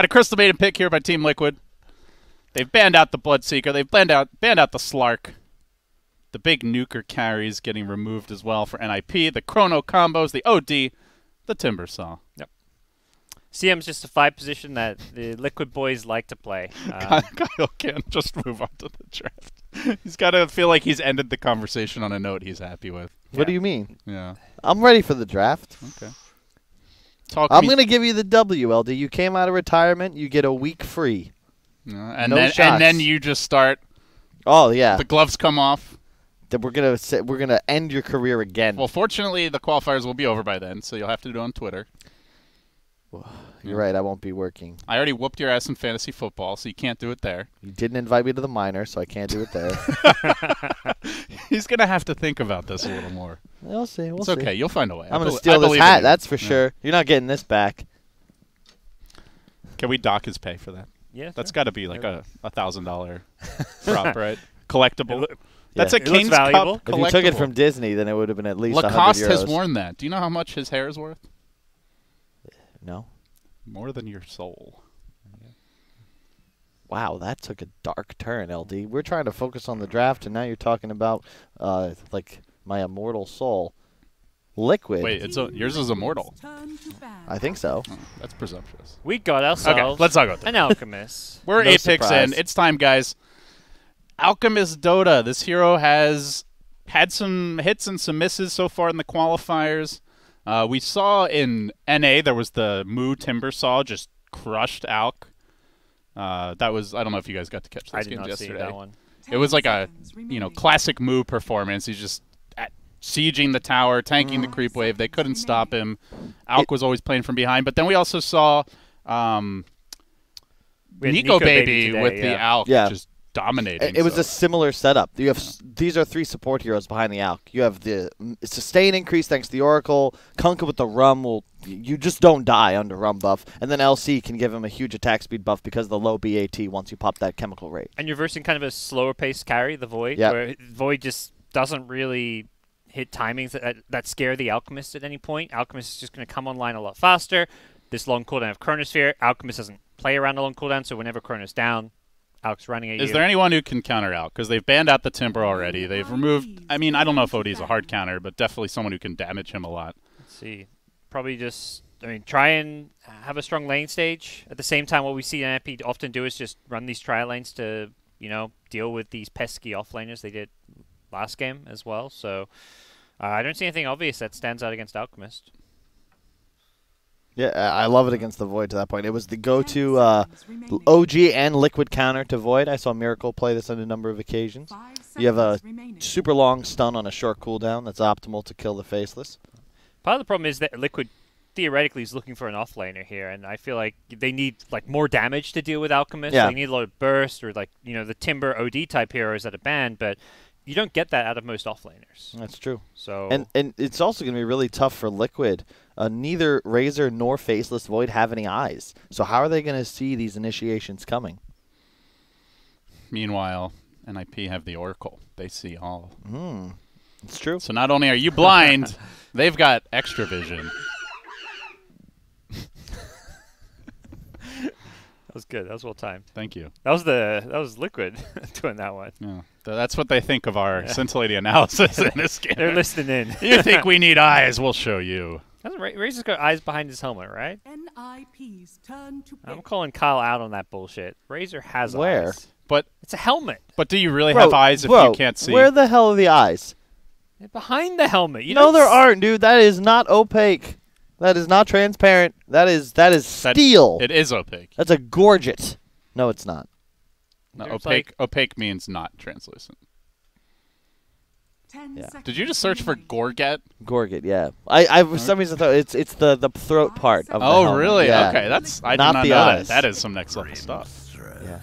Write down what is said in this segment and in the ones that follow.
Got a Crystal Maiden pick here by Team Liquid. They've banned out the Bloodseeker. They've banned out the Slark. The big nuker carries getting removed as well for NiP. The Chrono combos, the OD, the Timber Saw. Yep. CM's just a 5 position that the Liquid boys like to play. Kyle can't just move on to the draft. He's got to feel like he's ended the conversation on a note he's happy with. What do you mean? Yeah. I'm ready for the draft. Okay. I'm going to give you the W, LD. You came out of retirement. You get a week free. And then you just start. Oh, yeah. The gloves come off. Then we're gonna end your career again. Well, fortunately, the qualifiers will be over by then, so you'll have to do it on Twitter. You're right. I won't be working. I already whooped your ass in fantasy football, so you can't do it there. You didn't invite me to the minor, so I can't do it there. He's going to have to think about this a little more. We'll see. It's okay. You'll find a way. I'm going to steal this hat. That's for sure. You're not getting this back. Can we dock his pay for that? Yeah. That's got to be like a $1,000 drop, right? Collectible. That's a King's Cup collectible. If you took it from Disney, then it would have been at least Lacoste 100 euros. has worn that. Do you know how much his hair is worth? No. More than your soul. Wow, that took a dark turn, LD. We're trying to focus on the draft, and now you're talking about like my immortal soul. Liquid. Wait, yours is immortal. I think so. Oh, that's presumptuous. We got ourselves okay, let's talk about that. an Alchemist. We're 8 picks in. It's time, guys. Alchemist Dota. This hero has had some hits and some misses so far in the qualifiers. We saw in NA there was the Moo Timber Saw just crushed Alk. That was, I don't know if you guys got to catch those games yesterday. See that one. It was like a classic Moo performance. He's just sieging the tower, tanking the creep wave. They couldn't stop him. Alk was always playing from behind. But then we also saw Nico Baby today, with the Alk just dominating. It was a similar setup. You have these are 3 support heroes behind the Alk. You have the sustain increase thanks to the Oracle. Kunkka with the Rum you just don't die under Rum buff, and then LC can give him a huge attack speed buff because of the low BAT once you pop that chemical rate. And you're versing kind of a slower paced carry, the Void, where Void just doesn't really hit timings that scare the Alchemist at any point. Alchemist is just going to come online a lot faster. This long cooldown of Chronosphere, Alchemist doesn't play around a long cooldown, so whenever Chrono's down, Alk's running at you. Is there anyone who can counter Alk? Because they've banned out the Timber already. They've removed, I mean, I don't know if OD is a hard counter, but definitely someone who can damage him a lot. Let's see. Probably just, try and have a strong lane stage. At the same time, what we see NiP often do is just run these trial lanes to, deal with these pesky offlaners. They did last game as well. So I don't see anything obvious that stands out against Alchemist. Yeah, I love it against the Void to that point. It was the go-to OG and Liquid counter to Void. I saw Miracle play this on a number of occasions. You have a super long stun on a short cooldown that's optimal to kill the Faceless. Part of the problem is that Liquid theoretically is looking for an offlaner here, and I feel like they need more damage to deal with Alchemist. Yeah. They need a lot of burst or the Timber OD type heroes that are banned, but you don't get that out of most offlaners. That's true. So and it's also going to be really tough for Liquid. Neither Razor nor Faceless Void have any eyes. So how are they going to see these initiations coming? Meanwhile, NiP have the Oracle. They see all. It's true. So not only are you blind, they've got extra vision. That was good. That was well timed. Thank you. That was Liquid doing that one. Yeah. That's what they think of our scintillating analysis in this game. They're listening in. You think we need eyes? We'll show you. Razor's got eyes behind his helmet, right? NiP's turn to I'm calling Kyle out on that bullshit. Razor has Where? eyes. But it's a helmet. But do you really have eyes if you can't see? Where the hell are the eyes? They're behind the helmet. No, there aren't, dude. That is not opaque. That is not transparent. That is steel. It is opaque. That's a gorget. No, it's not. No, opaque means not translucent. Yeah. Did you just search for Gorget? Gorget, yeah. I for some reason thought it's the throat part of the helmet. Really? Yeah. Okay, I did not not the know eyes. that. That is some next level stuff. Yeah.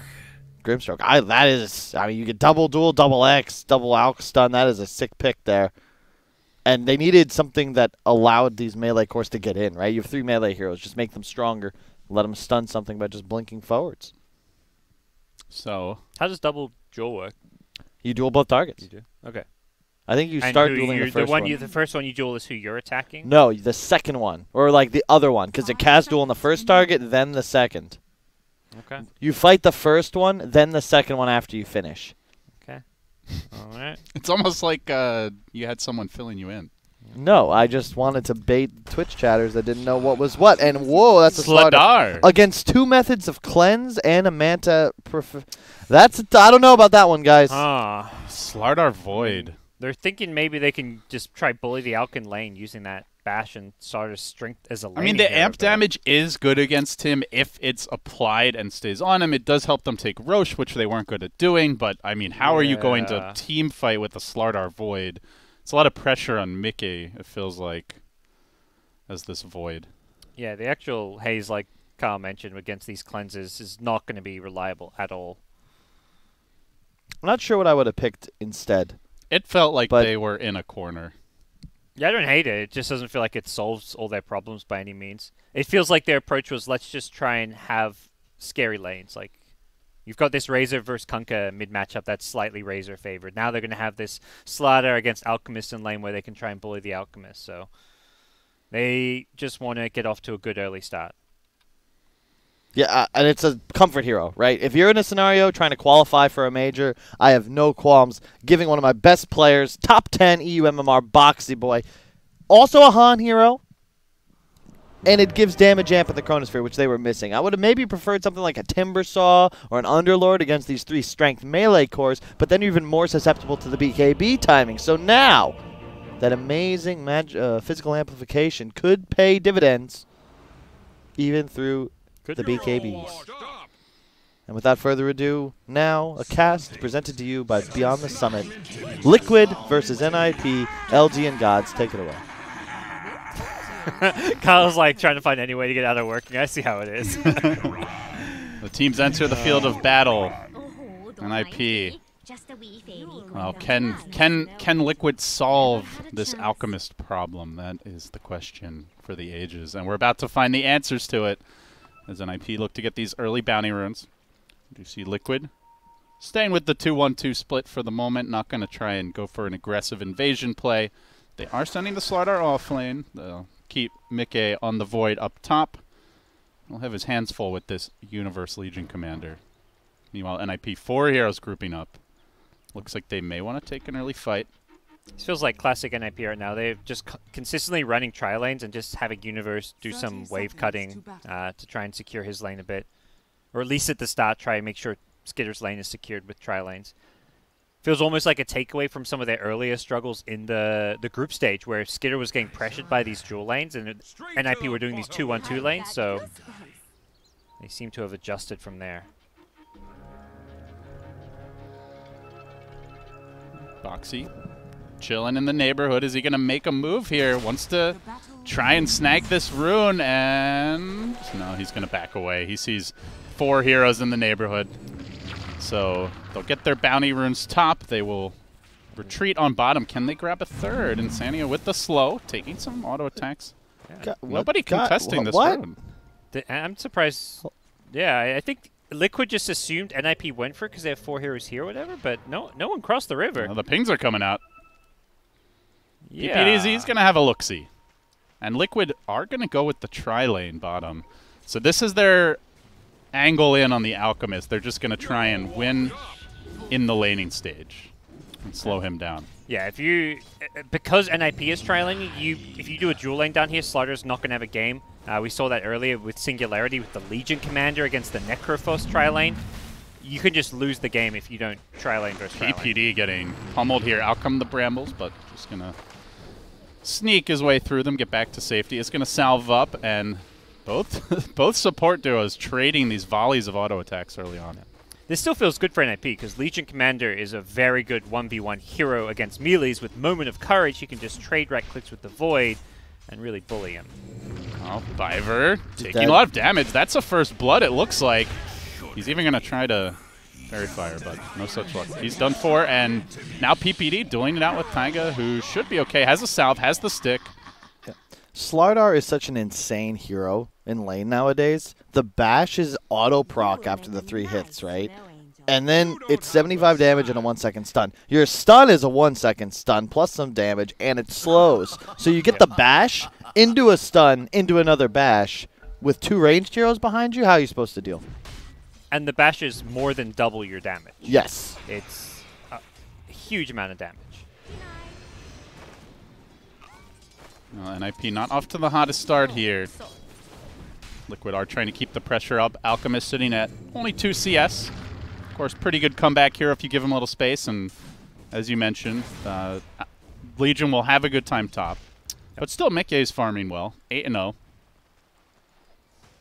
Grimstroke. You get double duel, double X, double Alk stun. That is a sick pick there. And they needed something that allowed these melee cores to get in, right? You have 3 melee heroes. Just make them stronger. Let them stun something by just blinking forwards. So how does double duel work? You duel both targets. You do? Okay. I think you start dueling the first one. The first one you duel is who you're attacking? No, the second one. Or like the other one. Because it cast duel on the first target, then the second. Okay. You fight the first one, then the second one after you finish. Okay. All right. It's almost like you had someone filling you in. No, I just wanted to bait Twitch chatters that didn't know what was what. And whoa, that's a Slardar. against 2 methods of cleanse and a manta. That's I don't know about that one, guys. Ah. Slardar Void. They're thinking maybe they can just try bully the Alkin lane using that bash and Sardar's strength as a lane. I mean, the amp damage is good against him if it's applied and stays on him. It does help them take Roche, which they weren't good at doing. But, I mean, how are you going to team fight with a Slardar Void? It's a lot of pressure on Mickey, it feels like, as this Void. Yeah, the actual haze, like Carl mentioned, against these cleanses is not going to be reliable at all. I'm not sure what I would have picked instead. It felt like they were in a corner. Yeah, I don't hate it. It just doesn't feel like it solves all their problems by any means. It feels like their approach was, let's just try and have scary lanes. Like, you've got this Razor versus Kunkka mid-matchup that's slightly Razor favored. Now they're going to have this Slardar against Alchemist in lane where they can try and bully the Alchemist. So they just want to get off to a good early start. Yeah, and it's a comfort hero, right? If you're in a scenario trying to qualify for a major, I have no qualms giving one of my best players, top 10 EU MMR Boxy Boy, also a Han hero, and it gives damage amp in the Chronosphere, which they were missing. I would have maybe preferred something like a Timbersaw or an Underlord against these 3 strength melee cores, but then you're even more susceptible to the BKB timing. So now, that amazing physical amplification could pay dividends, even through the BKBs. And without further ado, now a cast presented to you by Beyond the Summit. Liquid versus NiP, LG and Gods. Take it away. Kyle's like trying to find any way to get out of working. I see how it is. The teams enter the field of battle. NiP. Well, can Liquid solve this Alchemist problem? That is the question for the ages. And we're about to find the answers to it. As NiP look to get these early bounty runes. Do you see Liquid? Staying with the 2-1-2 split for the moment. Not going to try and go for an aggressive invasion play. They are sending the Slardar off lane. They'll keep Mickey on the Void up top. He'll have his hands full with this Universe Legion Commander. Meanwhile, NiP 4 heroes grouping up. Looks like they may want to take an early fight. This feels like classic NiP right now. They're just consistently running tri lanes and just having Universe do some wave cutting to try and secure his lane a bit. Or at least at the start, try and make sure Skitter's lane is secured with tri lanes. Feels almost like a takeaway from some of their earlier struggles in the group stage where Skitter was getting pressured by these dual lanes and NiP were doing these 2-1-2 lanes, so they seem to have adjusted from there. Boxy chilling in the neighborhood. Is he going to make a move here? Wants to try and snag this rune, and no, he's going to back away. He sees 4 heroes in the neighborhood. So they'll get their bounty runes top. They will retreat on bottom. Can they grab a third? Insania with the slow, taking some auto attacks. Yeah. Nobody contesting this rune. I'm surprised. Yeah, I think Liquid just assumed NiP went for it because they have 4 heroes here or whatever, but no one crossed the river. Well, the pings are coming out. Yeah. PPDZ's going to have a look-see. And Liquid are going to go with the tri-lane bottom. So this is their angle in on the Alchemist. They're just going to try and win in the laning stage and slow him down. Yeah, because NiP is tri-laning, if you do a dual lane down here, Slardar's not going to have a game. We saw that earlier with Singularity with the Legion Commander against the Necrophos tri-lane. You can just lose the game if you don't tri-lane versus tri-lane. PPD getting pummeled here. Out come the Brambles, but just going to sneak his way through them, get back to safety. It's going to salve up, and both support duos trading these volleys of auto attacks early on. This still feels good for NiP because Legion Commander is a very good 1v1 hero against melees. With Moment of Courage, you can just trade right clicks with the Void and really bully him. Oh, Biver taking a lot of damage. That's a first blood, it looks like. He's even going to try to Fairy Fire, but no such luck. He's done for, and now PPD dueling it out with Taiga, who should be okay. Has a salve, has the stick. Yeah. Slardar is such an insane hero in lane nowadays. The bash is auto proc after the 3 hits, right? And then it's 75 damage and a 1-second stun. Your stun is a 1-second stun plus some damage, and it slows. So you get the bash into a stun into another bash with 2 ranged heroes behind you. How are you supposed to deal? And the bash is more than double your damage. Yes. It's a huge amount of damage. NiP not off to the hottest start here. Liquid are trying to keep the pressure up. Alchemist sitting at only 2 CS. Of course, pretty good comeback here if you give him a little space. And as you mentioned, Legion will have a good time top. But still, Mickey's farming well. 8-0.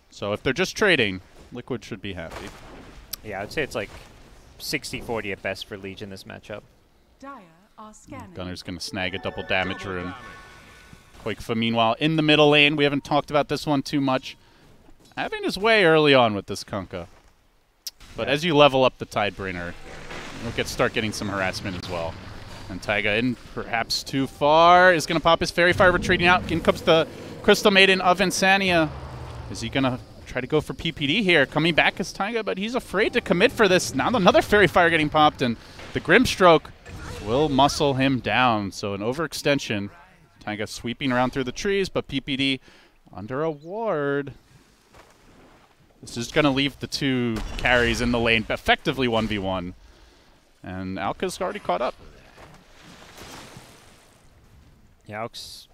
So if they're just trading, Liquid should be happy. Yeah, I'd say it's like 60-40 at best for Legion this matchup. Dire are scanning. Gunner's going to snag a double damage rune. Quakefa, meanwhile, in the middle lane. We haven't talked about this one too much. Having his way early on with this Kunkka. But as you level up the Tidebringer, you'll start getting some harassment as well. And Taiga in perhaps too far is going to pop his Fairy Fire, retreating out. In comes the Crystal Maiden of Insania. Is he going to try to go for PPD here? Coming back is Taiga, but he's afraid to commit for this. Now another Fairy Fire getting popped, and the Grimstroke will muscle him down. So an overextension. Taiga sweeping around through the trees, but PPD under a ward. This is going to leave the 2 carries in the lane, effectively 1v1. And Alka's already caught up. Yeah, Alk's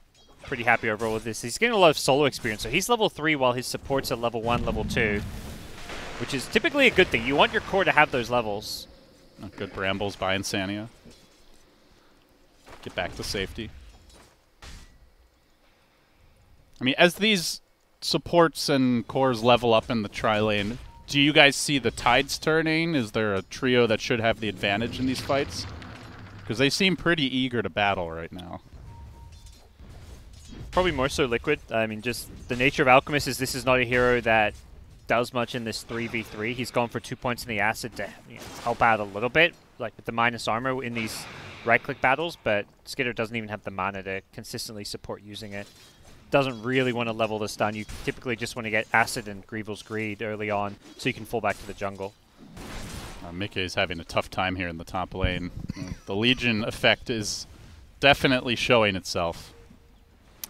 pretty happy overall with this. He's getting a lot of solo experience. So he's level 3 while his support's at level 1, level 2. Which is typically a good thing. You want your core to have those levels. Good brambles by Insania. Get back to safety. I mean, as these supports and cores level up in the tri-lane, do you guys see the tides turning? Is there a trio that should have the advantage in these fights? Because they seem pretty eager to battle right now. Probably more so Liquid. I mean, just the nature of Alchemist is this is not a hero that does much in this 3v3. He's gone for 2 points in the acid to help out a little bit, like with the minus armor in these right-click battles, but Skitter doesn't even have the mana to consistently support using it. Doesn't really want to level the stun. You typically just want to get Acid and Greevil's Greed early on so you can fall back to the jungle. Mickey's having a tough time here in the top lane. The Legion effect is definitely showing itself.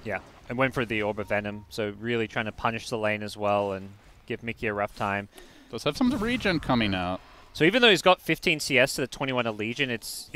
Yeah, and went for the Orb of Venom, so really trying to punish the lane as well and give Mickey a rough time. Does have some regen coming out. So even though he's got 15 CS to the 21 of Legion, it's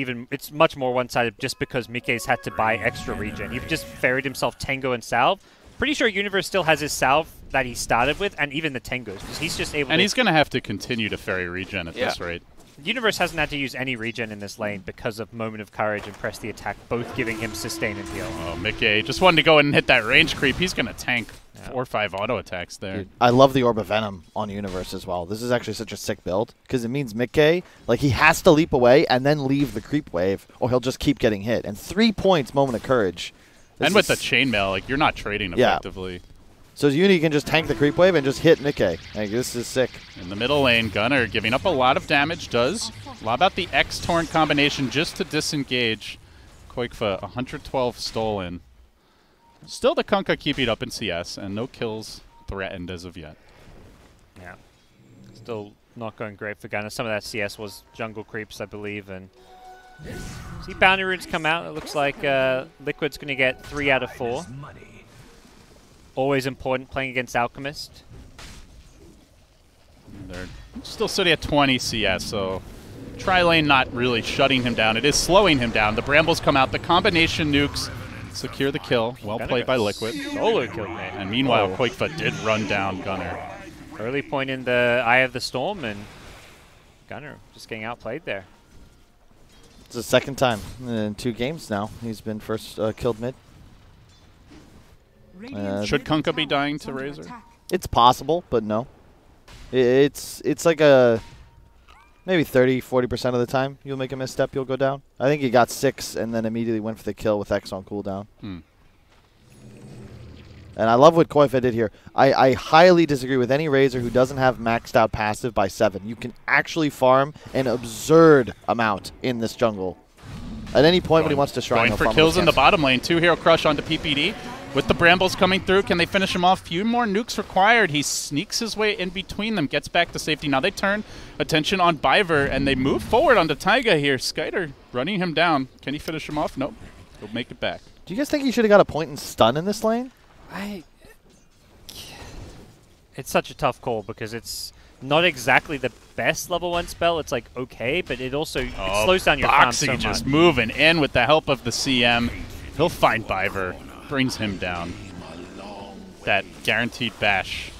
much more one-sided just because Mickey's had to buy extra regen. He just ferried himself Tango and Salve. Pretty sure Universe still has his Salve that he started with, and even the Tangos, because he's just able to... And he's going to have to continue to ferry regen at this rate. Universe hasn't had to use any regen in this lane because of Moment of Courage and Press the Attack, both giving him sustain and heal. Oh, Mickey just wanted to go in and hit that range creep. He's going to tank 4 or 5 auto attacks there. Dude, I love the Orb of Venom on Universe as well. This is actually such a sick build because it means Mickey, like, he has to leap away and then leave the creep wave or he'll just keep getting hit. And 3 points Moment of Courage. And with the chainmail, like, you're not trading effectively. So Uni can just tank the creep wave and just hit Mickey. Like, this is sick. In the middle lane, Gunner giving up a lot of damage, does lob out the X-Torn combination just to disengage. Quakefa, 112 stolen. Still the Kunkka keeping up in CS, and no kills threatened as of yet. Yeah. Still not going great for Gunner. Some of that CS was jungle creeps, I believe, and see bounty runes come out. It looks like Liquid's going to get 3 out of 4. Always important playing against Alchemist. They're still sitting at 20 CS, so tri-lane not really shutting him down. It is slowing him down. The Brambles come out. The combination nukes secure the kill. Well played by Liquid. Solo kill, man. And meanwhile, Quakefa did run down Gunner. Early point in the Eye of the Storm, and Gunner just getting outplayed there. It's the second time in 2 games now. He's been first killed mid. Should Kunkka be dying to Razor? It's possible, but no. It's like a maybe 30-40% of the time you'll make a misstep, you'll go down. I think he got 6 and then immediately went for the kill with X on cooldown. And I love what Qualifiers did here. I highly disagree with any Razor who doesn't have maxed out passive by 7. You can actually farm an absurd amount in this jungle. At any point when he wants to shrine, going for kills in the bottom lane. 2 hero crush onto PPD. With the Brambles coming through, can they finish him off? Few more nukes required. He sneaks his way in between them, gets back to safety. Now they turn attention on Biver, and they move forward onto Taiga here. Skyder running him down. Can he finish him off? Nope. He'll make it back. Do you guys think he should have got a point in stun in this lane? It's such a tough call because it's not exactly the best level 1 spell. It's like okay, but it also it slows down your farm so Boxy much. just moving in with the help of the CM. He'll find Biver, brings him down. That guaranteed bash.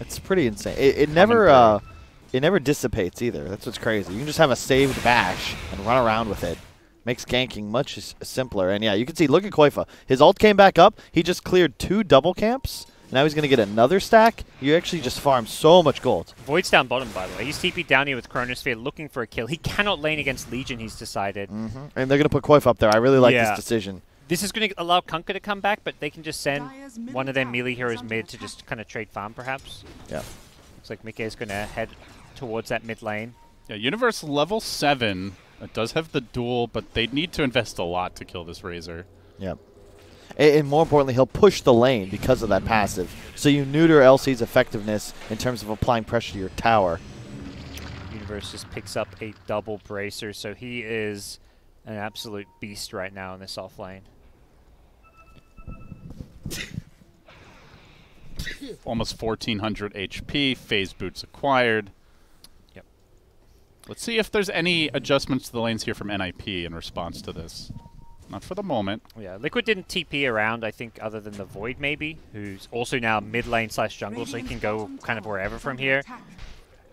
It's pretty insane. It never dissipates either. That's what's crazy. You can just have a saved bash and run around with it. Makes ganking much simpler. And yeah, you can see, look at Koifa. His ult came back up. He just cleared 2 double camps. Now he's going to get another stack. You actually just farm so much gold. Void's down bottom, by the way. He's TP'd down here with Chronosphere looking for a kill. He cannot lane against Legion, he's decided. And they're going to put Koifa up there. I really like this decision. This is going to allow Kunkka to come back, but they can just send one of their melee heroes mid to just kind of trade farm, perhaps. Yeah. Looks like Mickey is going to head towards that mid lane. Yeah, Universe level 7. It does have the duel, but they need to invest a lot to kill this Razor. Yep. And more importantly, he'll push the lane because of that passive. So you neuter LC's effectiveness in terms of applying pressure to your tower. Universe just picks up a double bracer, so he is an absolute beast right now in this off lane. Almost 1,400 HP. Phase boots acquired. Yep. Let's see if there's any adjustments to the lanes here from NiP in response to this. Not for the moment. Yeah, Liquid didn't TP around, I think, other than the Void maybe, who's also now mid lane / jungle, so he can go kind of wherever from here.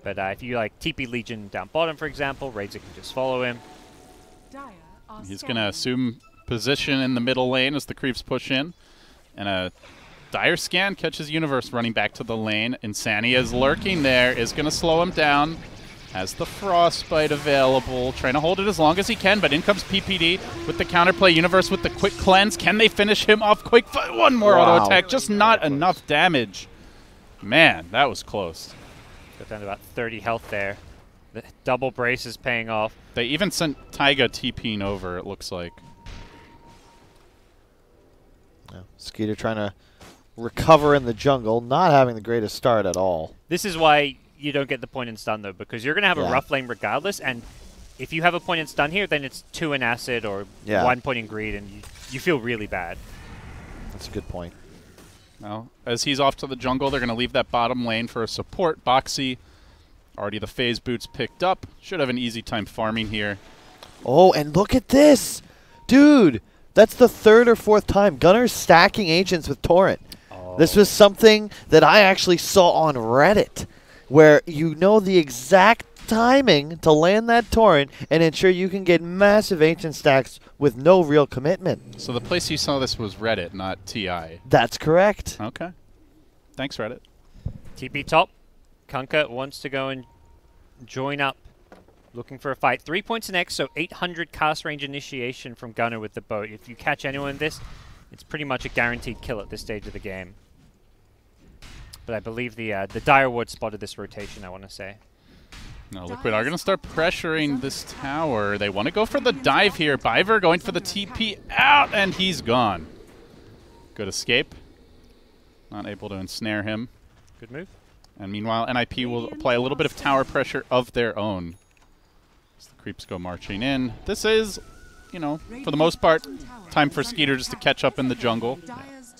But if you like TP Legion down bottom, for example, Razor can just follow him. He's going to assume position in the middle lane as the creeps push in. And a Dire Scan catches Universe running back to the lane. Insania is lurking there, is going to slow him down. Has the Frostbite available, trying to hold it as long as he can, but in comes PPD with the counterplay. Universe with the quick cleanse. Can they finish him off quick? One more auto attack, just not enough damage. Man, that was close. Got down to about 30 health there. The double brace is paying off. They even sent Taiga TPing over, it looks like. Yeah. Skeeter trying to recover in the jungle, not having the greatest start at all. This is why you don't get the point and stun, though, because you're going to have a rough lane regardless, and if you have a point and stun here, then it's 2 in acid or 1 point in greed, and you feel really bad. That's a good point. Well, as he's off to the jungle, they're going to leave that bottom lane for a support. Boxy, already the phase boots picked up. Should have an easy time farming here. Oh, and look at this. Dude, that's the 3rd or 4th time Gunner's stacking Ancients with Torrent. Oh. This was something that I actually saw on Reddit, where you know the exact timing to land that Torrent and ensure you can get massive Ancient stacks with no real commitment. So the place you saw this was Reddit, not TI. That's correct. Okay. Thanks, Reddit. TP top. Kunkka wants to go and join up, looking for a fight. 3 points in X, so 800 cast range initiation from Gunner with the boat. If you catch anyone in this, it's pretty much a guaranteed kill at this stage of the game. But I believe the Dire Ward spotted this rotation, I want to say. Now Liquid are going to start pressuring this tower. They want to go for the dive here. Biver going for the TP out, and he's gone. Good escape. Not able to ensnare him. Good move. And meanwhile, NiP will apply a little bit of tower pressure of their own. As the creeps go marching in. This is, you know, for the most part, time for Skeeter just to catch up in the jungle.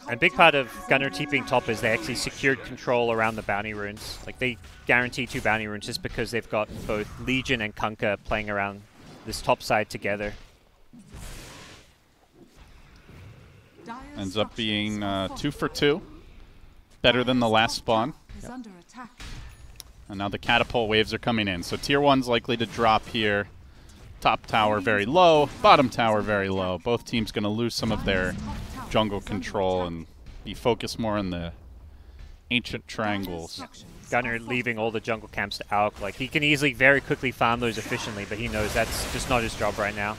A big part of Gunner TPing top is they actually secured control around the bounty runes. Like, they guarantee 2 bounty runes just because they've got both Legion and Kunkka playing around this top side together. Ends up being 2 for 2. Better than the last spawn. And now the catapult waves are coming in. So tier 1's likely to drop here. Top tower very low, bottom tower very low. Both teams going to lose some of their jungle control and be focused more on the ancient triangles. Gunner leaving all the jungle camps to Alk. Like, he can easily very quickly farm those efficiently, but he knows that's just not his job right now.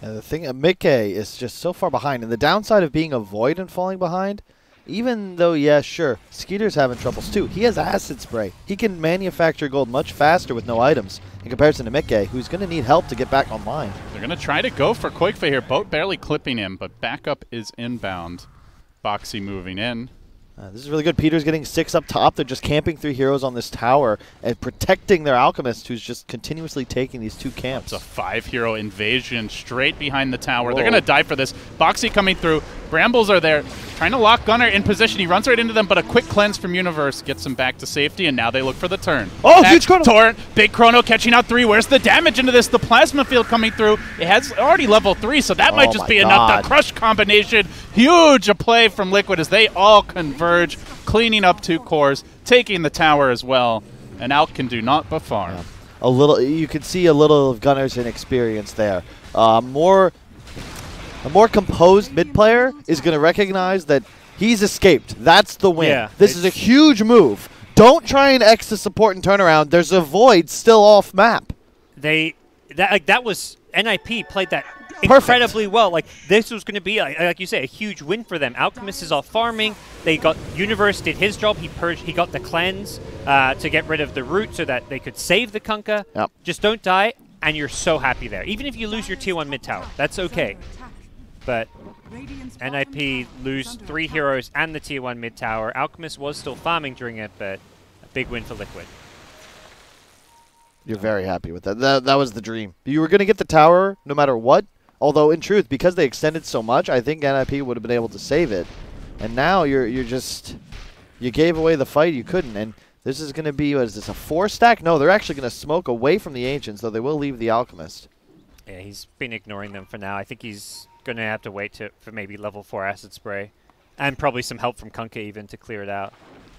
And the thing, Mickey is just so far behind. And the downside of being a Void and falling behind, even though, yeah, sure, Skeeter's having troubles too. He has Acid Spray. He can manufacture gold much faster with no items in comparison to Mickey, who's going to need help to get back online. They're going to try to go for Quakefa here. Boat barely clipping him, but backup is inbound. Boxy moving in. This is really good. Peter's getting 6 up top. They're just camping 3 heroes on this tower and protecting their Alchemist, who's just continuously taking these 2 camps. It's a 5-hero invasion straight behind the tower. Whoa. They're going to dive for this. Boxy coming through. Brambles are there, trying to lock Gunner in position. He runs right into them, but a quick cleanse from Universe gets him back to safety, and now they look for the turn. Oh, huge chrono! Torrent, big chrono catching out 3. Where's the damage into this? The plasma field coming through. It has already level 3, so that might just be enough. The crush combination, huge a play from Liquid as they all converge, cleaning up 2 cores, taking the tower as well, and Alk can do naught but farm. Yeah. A little, you can see a little of Gunner's inexperience there. A more composed mid player is going to recognize that he's escaped. That's the win. Yeah, this is a huge move. Don't try and X the support and turn around. There's a void still off map. That was NiP played that incredibly well. Like this was going to be like you say a huge win for them. Alchemist is off farming. They got Universe did his job. He got the cleanse to get rid of the root so that they could save the Kunkka. Yep. Just don't die, and you're so happy there. Even if you lose your tier 1 mid tower, that's okay. But NiP lose 3 heroes and the tier 1 mid tower. Alchemist was still farming during it, but a big win for Liquid. You're very happy with that. That was the dream. You were going to get the tower no matter what. Although, in truth, because they extended so much, I think NiP would have been able to save it. And now you're just... You gave away the fight. You couldn't. And this is going to be... What is this, a 4-stack? No, they're actually going to smoke away from the Ancients, though they will leave the Alchemist. Yeah, he's been ignoring them for now. I think he's going to have to wait for maybe level 4 Acid Spray. And probably some help from Kunkka even to clear it out.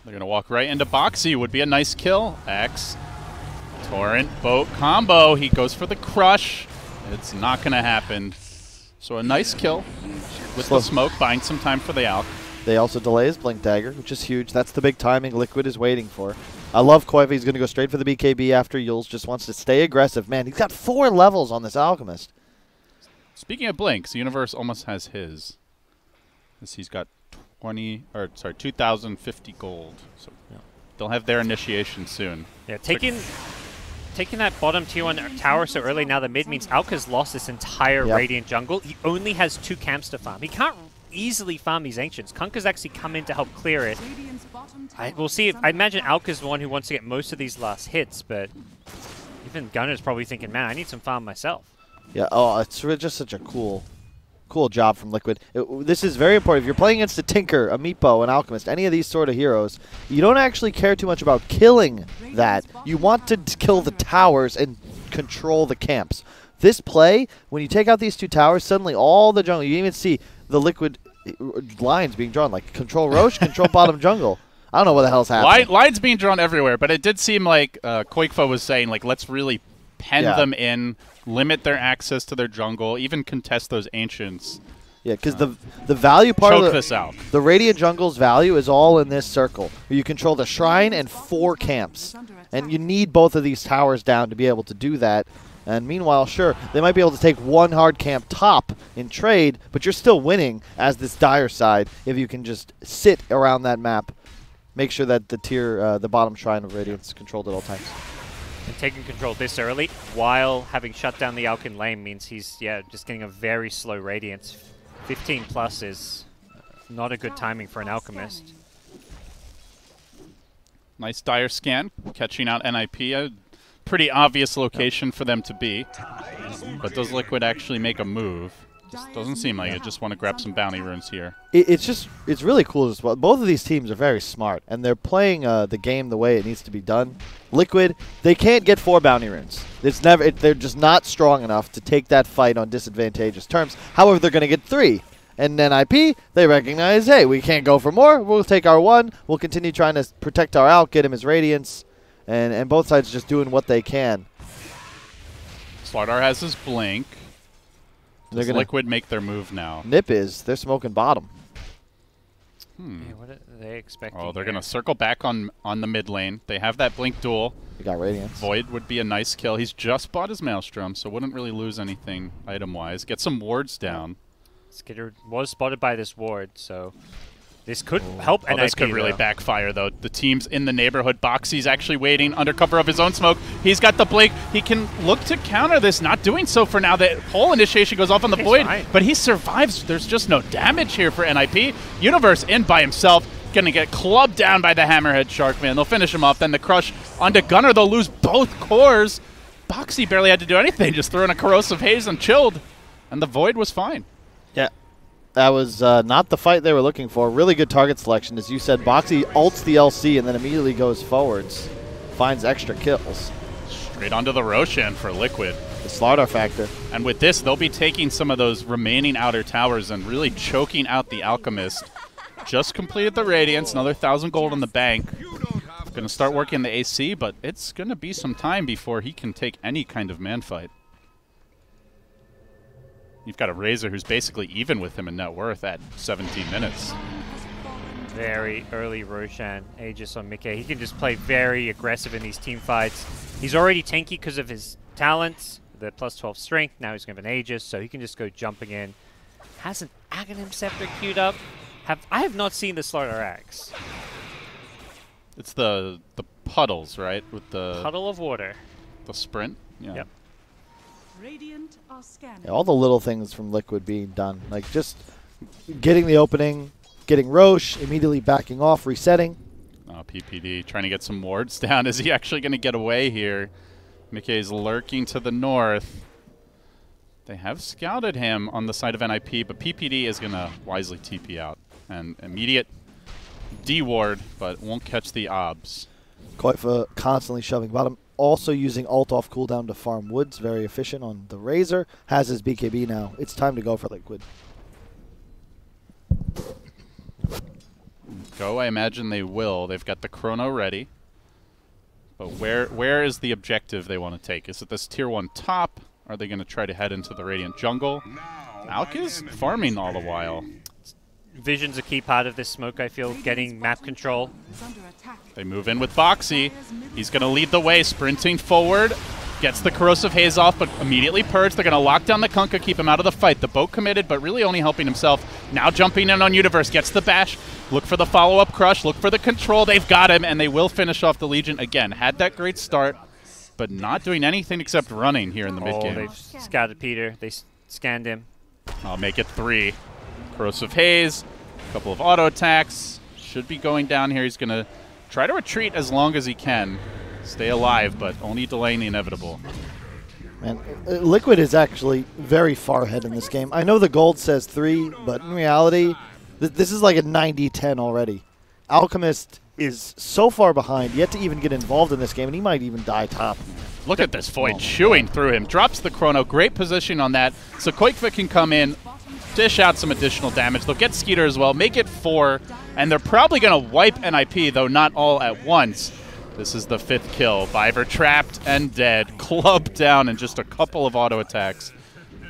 They're going to walk right into Boxy. Would be a nice kill. X. Torrent, boat combo. He goes for the crush. It's not going to happen. So a nice kill with the smoke, buying some time for the Alk. They also delay his Blink Dagger, which is huge. That's the big timing Liquid is waiting for. I love Koiva. He's going to go straight for the BKB after Yules. Just wants to stay aggressive. Man, he's got 4 levels on this Alchemist. Speaking of Blinks, Universe almost has his. He's got 2,050 gold. So they'll have their initiation soon. Yeah, taking that bottom tier 1 tower so early now the mid means Alk has lost this entire Radiant jungle. He only has 2 camps to farm. He can't easily farm these Ancients. Kunkka's actually come in to help clear it. We'll see. I imagine Alk is the one who wants to get most of these last hits, but even Gunner's probably thinking, man, I need some farm myself. Yeah, oh, it's just such a cool job from Liquid. This is very important. If you're playing against a Tinker, a Meepo, an Alchemist, any of these sort of heroes, you don't actually care too much about killing that. You want to kill the towers and control the camps. This play, when you take out these 2 towers, suddenly all the jungle, you even see the Liquid lines being drawn, like control Roche, control bottom jungle. I don't know what the hell's happening. Lines being drawn everywhere, but it did seem like Koikfa was saying, like, let's really pen them in, limit their access to their jungle, even contest those Ancients. Yeah, because the value part of this out. The Radiant Jungle's value is all in this circle, where you control the Shrine and 4 camps. And you need both of these towers down to be able to do that. And meanwhile, sure, they might be able to take 1 hard camp top in trade, but you're still winning as this Dire side if you can just sit around that map. Make sure that the bottom Shrine of Radiance is controlled at all times. And taking control this early while having shut down the Alkin lane means he's just getting a very slow Radiance. 15 plus is not a good timing for an Alchemist. Nice Dire scan, catching out NiP. A pretty obvious location for them to be. But does Liquid actually make a move? Just doesn't seem like it. Just want to grab some bounty runes here. It's really cool as well. Both of these teams are very smart, and they're playing the game the way it needs to be done. Liquid, they can't get 4 bounty runes. They're just not strong enough to take that fight on disadvantageous terms. However, they're going to get 3. And then NiP, they recognize, hey, we can't go for more. We'll take our 1. We'll continue trying to protect our Alk, get him his Radiance, and both sides just doing what they can. Slardar has his Blink. Does Liquid make their move now? NiP is. They're smoking bottom. Yeah, what are they expecting? Oh, they're going to circle back on the mid lane. They have that Blink duel. They got Radiance. Void would be a nice kill. He's just bought his Maelstrom, so wouldn't really lose anything item-wise. Get some wards down. Skitter was spotted by this ward, so this could help NiP. This could really backfire, though. The team's in the neighborhood. Boxy's actually waiting under cover of his own smoke. He's got the Blink. He can look to counter this, not doing so for now. The whole initiation goes off on the Void, but he survives. There's just no damage here for NiP. Universe in by himself. Going to get clubbed down by the Hammerhead Sharkman. They'll finish him off. Then the crush onto Gunner. They'll lose both cores. Boxy barely had to do anything. Just threw in a Corrosive Haze and chilled. And the Void was fine. Yeah. That was not the fight they were looking for. Really good target selection. As you said, Boxy ults the LC and then immediately goes forwards. Finds extra kills. Straight onto the Roshan for Liquid. The Slardar factor. And with this, they'll be taking some of those remaining outer towers and really choking out the Alchemist. Just completed the Radiance, another 1,000 gold in the bank. Going to start working the AC, but it's going to be some time before he can take any kind of man fight. You've got a Razor who's basically even with him in net worth at 17 minutes. Very early Roshan Aegis on Mickey. He can just play very aggressive in these team fights. He's already tanky because of his talents, the plus 12 strength. Now he's going to have an Aegis, so he can just go jumping in. Has an Aghanim Scepter queued up. I have not seen the Slardar Axe. It's the puddles, right? With the Puddle of water. The sprint. Yeah. Yep. Radiant are scanning. Yeah, all the little things from Liquid being done. Like just getting the opening, getting Roche, immediately backing off, resetting. PPD trying to get some wards down. Is he actually going to get away here? Mickey's lurking to the north. They have scouted him on the side of NiP, but PPD is going to wisely TP out. And immediate D-ward, but won't catch the obs. Koifa constantly shoving bottom. Also using ult off cooldown to farm woods. Very efficient on the Razor. Has his BKB now. It's time to go for Liquid. Go, I imagine they will. They've got the Chrono ready. But where is the objective they want to take? Is it this tier 1 top? Are they going to try to head into the Radiant jungle? Alk is farming all the while. Vision's a key part of this smoke, I feel, getting map control. They move in with Boxy. He's going to lead the way, sprinting forward. Gets the Corrosive Haze off, but immediately purged. They're going to lock down the Kunkka, keep him out of the fight. The boat committed, but really only helping himself. Now jumping in on Universe, gets the bash. Look for the follow-up crush, look for the control. They've got him, and they will finish off the Legion again. Had that great start, but not doing anything except running here in the mid-game. They've scouted Peter. They scanned him. I'll make it 3. Corrosive Haze, a couple of auto attacks. Should be going down here. He's going to try to retreat as long as he can. Stay alive, but only delaying the inevitable. Man, Liquid is actually very far ahead in this game. I know the gold says 3, but in reality, this is like a 90-10 already. Alchemist is so far behind, yet to even get involved in this game, and he might even die top. Look at this Void chewing through him. Drops the Chrono. Great position on that. So Koikva can come in, dish out some additional damage. They'll get Skeeter as well, make it 4, and they're probably going to wipe NiP, though not all at once. This is the 5th kill. Viver trapped and dead. Clubbed down in just a couple of auto attacks.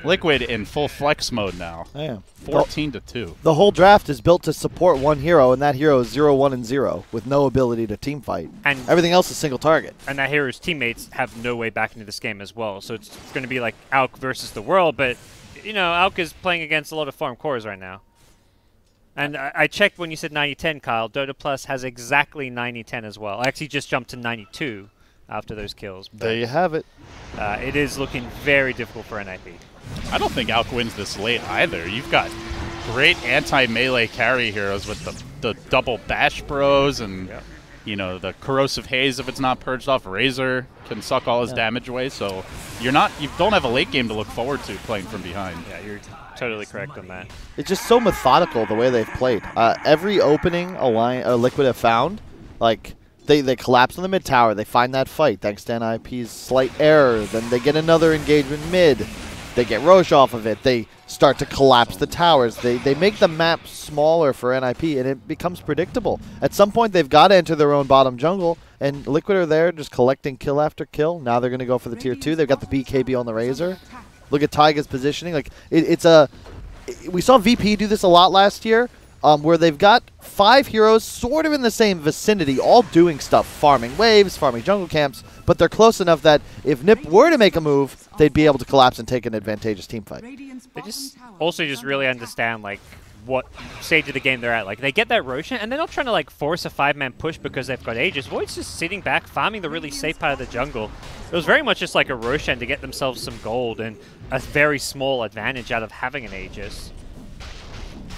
Liquid in full flex mode now. Yeah. 14-2. The whole draft is built to support one hero, and that hero is 0, 1, and 0 with no ability to team fight. And everything else is single target. And that hero's teammates have no way back into this game as well. So it's going to be like Alk versus the world, but you know, Alk is playing against a lot of farm cores right now. And I checked when you said 90-10, Kyle. Dota Plus has exactly 90-10 as well. I actually just jumped to 92 after those kills. There you have it. It is looking very difficult for NiP. I don't think Alk wins this late either. You've got great anti-melee carry heroes with the double bash bros and you know, the Corrosive Haze if it's not purged off. Razor can suck all his damage away, so you don't have a late game to look forward to playing from behind. Yeah, you're totally correct on that. It's just so methodical the way they've played. Every opening Liquid have found, like they collapse on the mid tower, they find that fight thanks to NiP's slight error, then they get another engagement mid, they get Roche off of it, they start to collapse the towers, they make the map smaller for NiP, and it becomes predictable. At some point they've got to enter their own bottom jungle, and Liquid are there just collecting kill after kill. Now they're going to go for the tier 2. They've got the BKB on the Razor. Look at Taiga's positioning. Like we saw VP do this a lot last year, where they've got 5 heroes sort of in the same vicinity, all doing stuff, farming waves, farming jungle camps, but they're close enough that if NiP were to make a move, they'd be able to collapse and take an advantageous team fight. They just really understand like what stage of the game they're at. Like they get that Roshan, and they're not trying to like force a 5-man push because they've got Aegis. Void's just sitting back, farming the really safe part of the jungle. It was very much just like a Roshan to get themselves some gold and a very small advantage out of having an Aegis.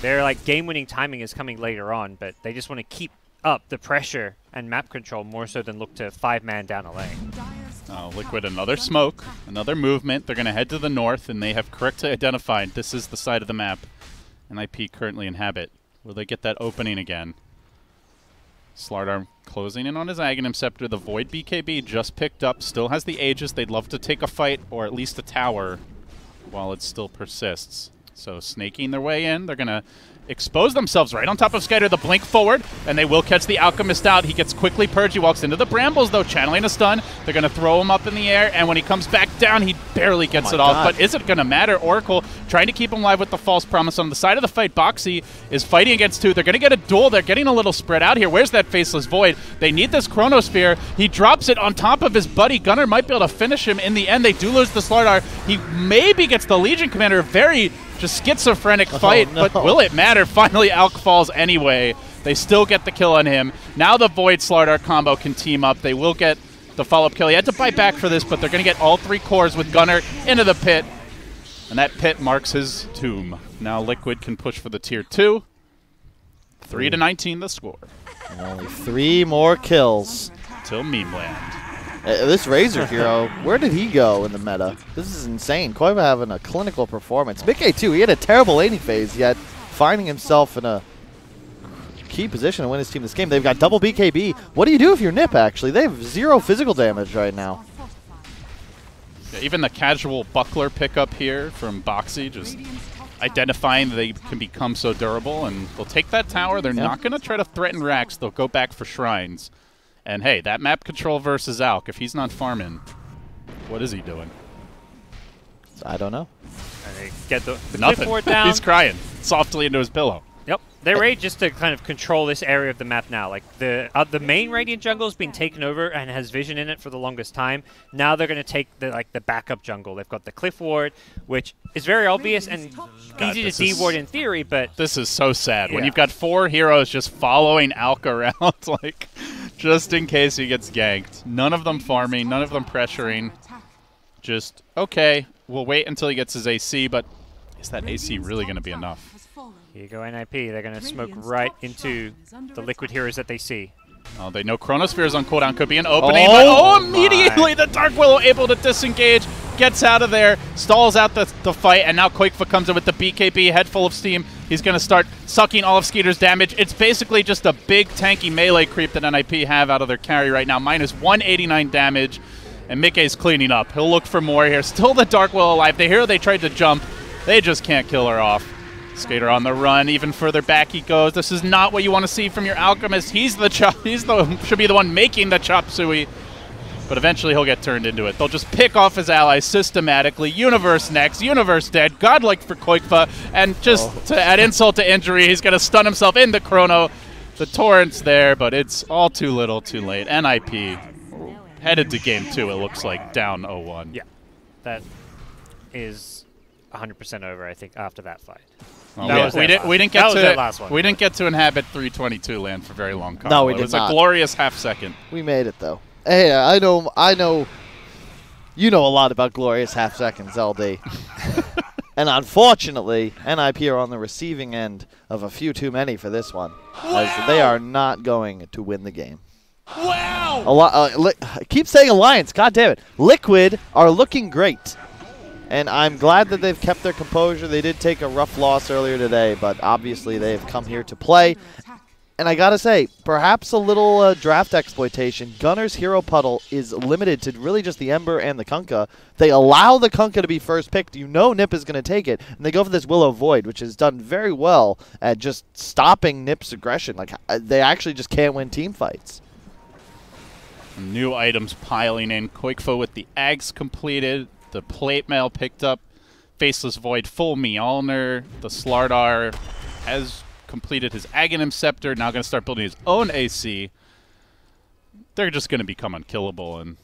Their like game-winning timing is coming later on, but they just want to keep up the pressure and map control more so than look to 5-man down a lane. Liquid, another smoke, another movement. They're going to head to the north, and they have correctly identified this is the side of the map NiP currently inhabit. Will they get that opening again? Slardar closing in on his Aghanim Scepter. The Void BKB just picked up. Still has the Aegis. They'd love to take a fight, or at least a tower, while it still persists. So snaking their way in. They're going to expose themselves right on top of Skider. The blink forward, and they will catch the Alchemist out. He gets quickly purged. He walks into the Brambles, though, channeling a stun. They're going to throw him up in the air, and when he comes back down, he barely gets it off. But is it going to matter? Oracle trying to keep him alive with the False Promise. On the side of the fight, Boxy is fighting against two. They're going to get a duel. They're getting a little spread out here. Where's that Faceless Void? They need this Chronosphere. He drops it on top of his buddy. Gunnar might be able to finish him in the end. They do lose the Slardar. He maybe gets the Legion Commander. Very just schizophrenic fight, no. but will it matter? Finally, Alk falls anyway. They still get the kill on him. Now the Void Slardar combo can team up. They will get the follow-up kill. He had to bite back for this, but they're going to get all 3 cores with Gunnar into the pit. And that pit marks his tomb. Now Liquid can push for the tier 2. 3-19 the score. And only 3 more kills. Till Meme Land. This Razor hero, where did he go in the meta? This is insane. Koiva having a clinical performance. Mickey too, he had a terrible laning phase, yet finding himself in a key position to win his team this game. They've got double BKB. What do you do if you're NiP, actually? They have 0 physical damage right now. Yeah, even the casual buckler pickup here from Boxy, just identifying that they can become so durable, and they'll take that tower. They're not going to try to threaten Rax. They'll go back for Shrines. And hey, that map control versus Alk, if he's not farming, what is he doing? I don't know. And they get the Nothing. clipboard down. He's crying softly into his pillow. Yep. They're ready just to kind of control this area of the map now. Like the main Radiant jungle has been taken over and has vision in it for the longest time. Now they're going to take the backup jungle. They've got the Cliff Ward, which is very obvious and easy to de-ward in theory, but This is so sad. When Yeah. you've got 4 heroes just following Alk around, like, just in case he gets ganked. None of them farming, none of them pressuring. Just, okay, we'll wait until he gets his AC, but is that AC really going to be enough? here you go NiP. They're going to smoke right into the Liquid heroes that they see. Oh, they know Chronosphere is on cooldown. Could be an opening, Oh but immediately the Dark Willow able to disengage, gets out of there, stalls out the fight, and now Quakefa comes in with the BKB, head full of steam. He's going to start sucking all of Skeeter's damage. It's basically just a big tanky melee creep that NiP have out of their carry right now. Minus 189 damage, and Mickey's cleaning up. He'll look for more here. Still the Dark Willow alive. The hero they tried to jump, they just can't kill her off. Skater on the run, even further back he goes. This is not what you want to see from your Alchemist. He's the should be the one making the chop suey. But eventually he'll get turned into it. They'll just pick off his allies systematically. Universe next, Universe dead, godlike for Koikfa, and just to add insult to injury, he's going to stun himself in the Chrono. The Torrent's there, but it's all too little, too late. NiP headed to game 2, it looks like, down 0-1. Yeah, that is 100% over, I think, after that fight. Well, That was we that didn't last- that was get that to last one. we didn't get to inhabit 322 land for very long. No, we It did was not. a glorious half second. We made it, though. Hey, I know. You know a lot about glorious half seconds, LD. And unfortunately, NiP are on the receiving end of a few too many for this one, as they are not going to win the game. Wow! I keep saying Alliance. God damn it! Liquid are looking great, and I'm glad that they've kept their composure. They did take a rough loss earlier today, but obviously they've come here to play. And I gotta say, perhaps a little draft exploitation. Gunnar's Hero Puddle is limited to really just the Ember and the Kunkka. They allow the Kunkka to be first picked. You know NiP is going to take it. And they go for this Willow Void, which has done very well at just stopping NiP's aggression. Like, they actually just can't win team fights. New items piling in. Quakefa with the Ags completed. The Plate Mail picked up. Faceless Void, full Mjolnir. The Slardar has completed his Aghanim Scepter, now going to start building his own AC. They're just going to become unkillable, and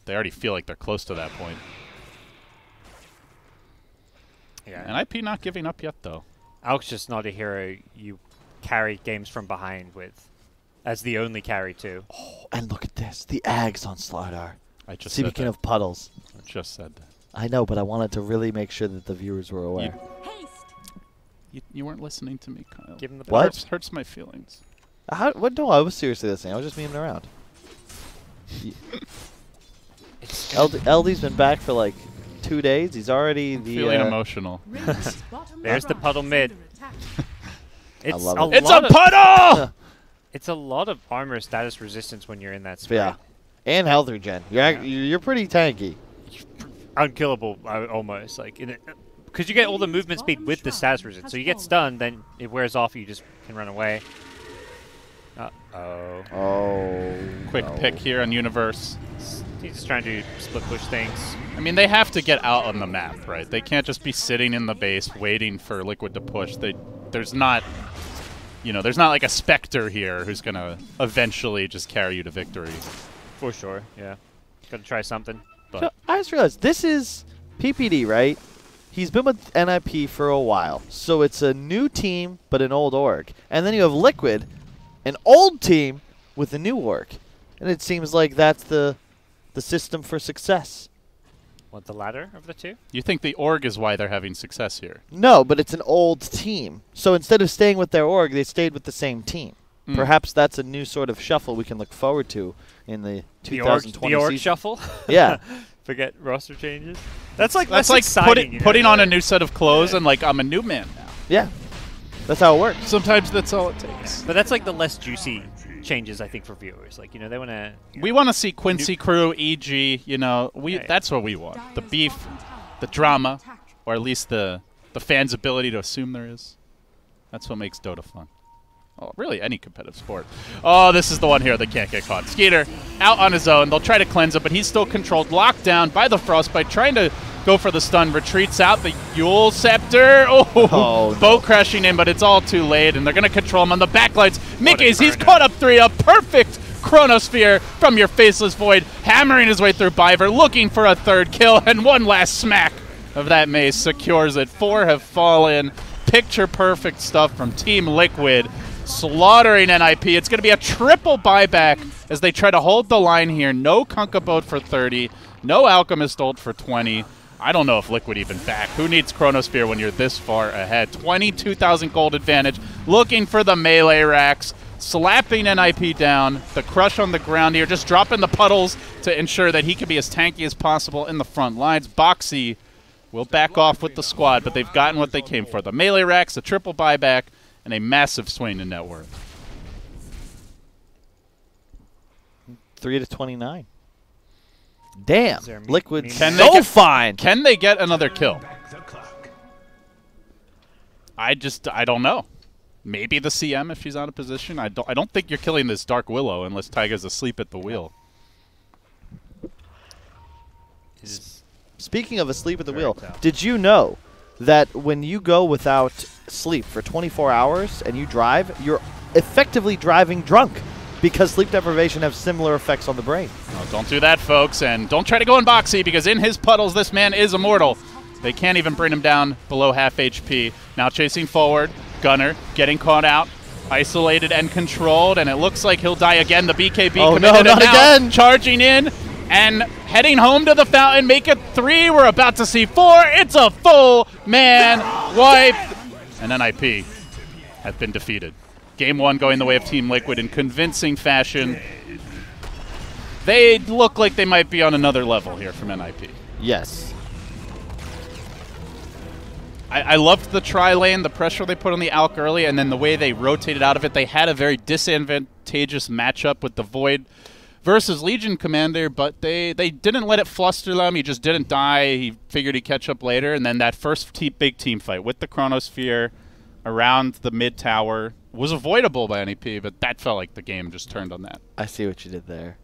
they already feel like they're close to that point. Yeah. And NiP not giving up yet, though. Alk's just not a hero you carry games from behind with, as the only carry too. Oh, and look at this. The Ags on Slardar. I just said Speaking that. of puddles. I just said that. I know, but I wanted to really make sure that the viewers were aware. You weren't listening to me, Kyle. Give him the It What? hurts my feelings. What? No, I was seriously listening. I was just memeing around. LD's been back for like 2 days. He's already the Feeling emotional. There's the puddle mid. Attack. It's love a it. It's a lot of puddle! it's a lot of armor status resistance when you're in that spread. Yeah. And health regen. You're pretty tanky. Unkillable almost, like because you get all the movement speed with the status resistance. So you get stunned, then it wears off. You just can run away. Uh-oh. Oh. Quick pick here on Universe. He's just trying to split push things. I mean, they have to get out on the map, right? They can't just be sitting in the base waiting for Liquid to push. There's not, there's not like a Spectre here who's going to eventually just carry you to victory. For sure, yeah. Gotta try something. But So I just realized this is PPD, right? He's been with NiP for a while, so it's a new team but an old org. And then you have Liquid, an old team with a new org. And it seems like that's the system for success. Want the latter of the two? you think the org is why they're having success here? No, but it's an old team. So instead of staying with their org, they stayed with the same team. Perhaps that's a new sort of shuffle we can look forward to in the 2020 the org season. shuffle? Yeah. Forget roster changes? That's like That's less like exciting, putting on a new set of clothes and like, I'm a new man now. Yeah. That's how it works. Sometimes that's all it takes. But that's like the less juicy changes, I think, for viewers. Like, they want to... We want to see Quincy Crew, EG, that's what we want. The beef, the drama, or at least the fans' ability to assume there is. That's what makes Dota fun. Oh, really, any competitive sport. Oh, this is the one here that can't get caught. Skeeter out on his own. They'll try to cleanse him, but he's still controlled. Locked down by the Frostbite, trying to go for the stun. Retreats out the Yule Scepter. Oh, no. boat crashing in, but it's all too late, and they're going to control him on the backlights. Mickey's, he's caught up 3. A perfect Chronosphere from your Faceless Void, hammering his way through Biver, looking for a 3rd kill, and one last smack of that mace secures it. 4 have fallen. Picture-perfect stuff from Team Liquid. Slaughtering NiP. It's going to be a triple buyback as they try to hold the line here. No Kunkka boat for 30. No Alchemist ult for 20. I don't know if Liquid even back. Who needs Chronosphere when you're this far ahead? 22,000 gold advantage. Looking for the melee racks. Slapping NiP down. The crush on the ground here. Just dropping the puddles to ensure that he can be as tanky as possible in the front lines. Boxy will back off with the squad, but they've gotten what they came for. The melee racks, a triple buyback, and a massive swing in net worth. 3-29. Damn. Liquid Can they so get- fine. Can they get another kill? I don't know. Maybe the CM if she's out of position. I don't think you're killing this Dark Willow unless Taiga's asleep at the wheel. Speaking of asleep at the Very wheel, tough. did you know that when you go without sleep for 24 hours and you drive, you're effectively driving drunk because sleep deprivation has similar effects on the brain? Oh, don't do that, folks, and don't try to go in Boxy because in his puddles, this man is immortal. They can't even bring him down below half HP. Now chasing forward, Gunner getting caught out, isolated and controlled, and it looks like he'll die again. The BKB Oh, committed, no, and not now again. charging in and heading home to the fountain. Make it 3. We're about to see 4. It's a full man wipe, and NiP has been defeated. Game 1 going the way of Team Liquid in convincing fashion. They look like they might be on another level here from NiP. Yes. I loved the tri-lane, the pressure they put on the Alk early, and then the way they rotated out of it. They had a very disadvantageous matchup with the Void versus Legion Commander, but they didn't let it fluster them. He just didn't die. He figured he'd catch up later, and then that first big team fight with the Chronosphere around the mid tower was avoidable by NiP, but that felt like the game just turned on that. I see what you did there.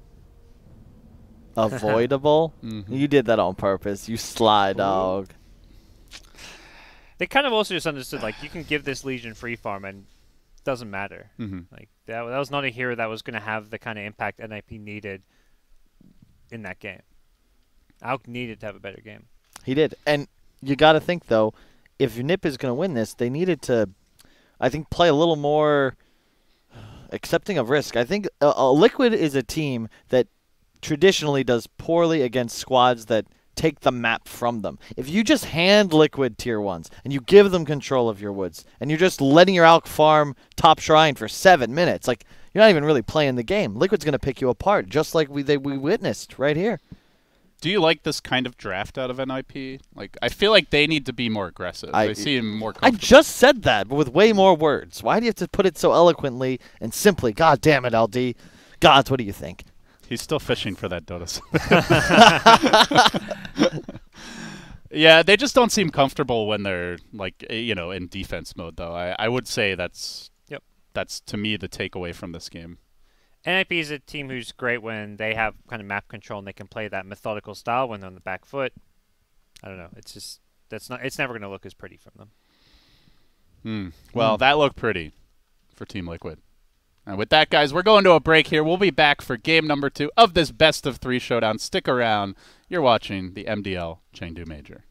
Avoidable? You did that on purpose. You sly dog. They kind of also just understood, like, you can give this Legion free farm and it doesn't matter. Like, that was not a hero that was going to have the kind of impact NiP needed in that game. Alk needed to have a better game. He did. And you got to think, though, if NiP is going to win this, they needed to, I think, play a little more accepting of risk. I think Liquid is a team that traditionally does poorly against squads that take the map from them. If you just hand Liquid tier 1s and you give them control of your woods and you're just letting your Alk farm top shrine for 7 minutes, like, you're not even really playing the game. Liquid's going to pick you apart, just like we witnessed right here. Do you like this kind of draft out of NiP? Like, I feel like they need to be more aggressive. They seem more I comfortable. just said that, but with way more words. Why do you have to put it so eloquently and simply? God damn it, LD. Gods, what do you think? He's still fishing for that Dota. Yeah, they just don't seem comfortable when they're, like, in defense mode, though. I would say that's to me the takeaway from this game. NiP is a team who's great when they have kind of map control and they can play that methodical style when they're on the back foot. I don't know. It's just it's never going to look as pretty from them. Well, that looked pretty for Team Liquid. And with that, guys, we're going to a break here. We'll be back for game number 2 of this best of 3 showdown. Stick around. You're watching the MDL Chengdu Major.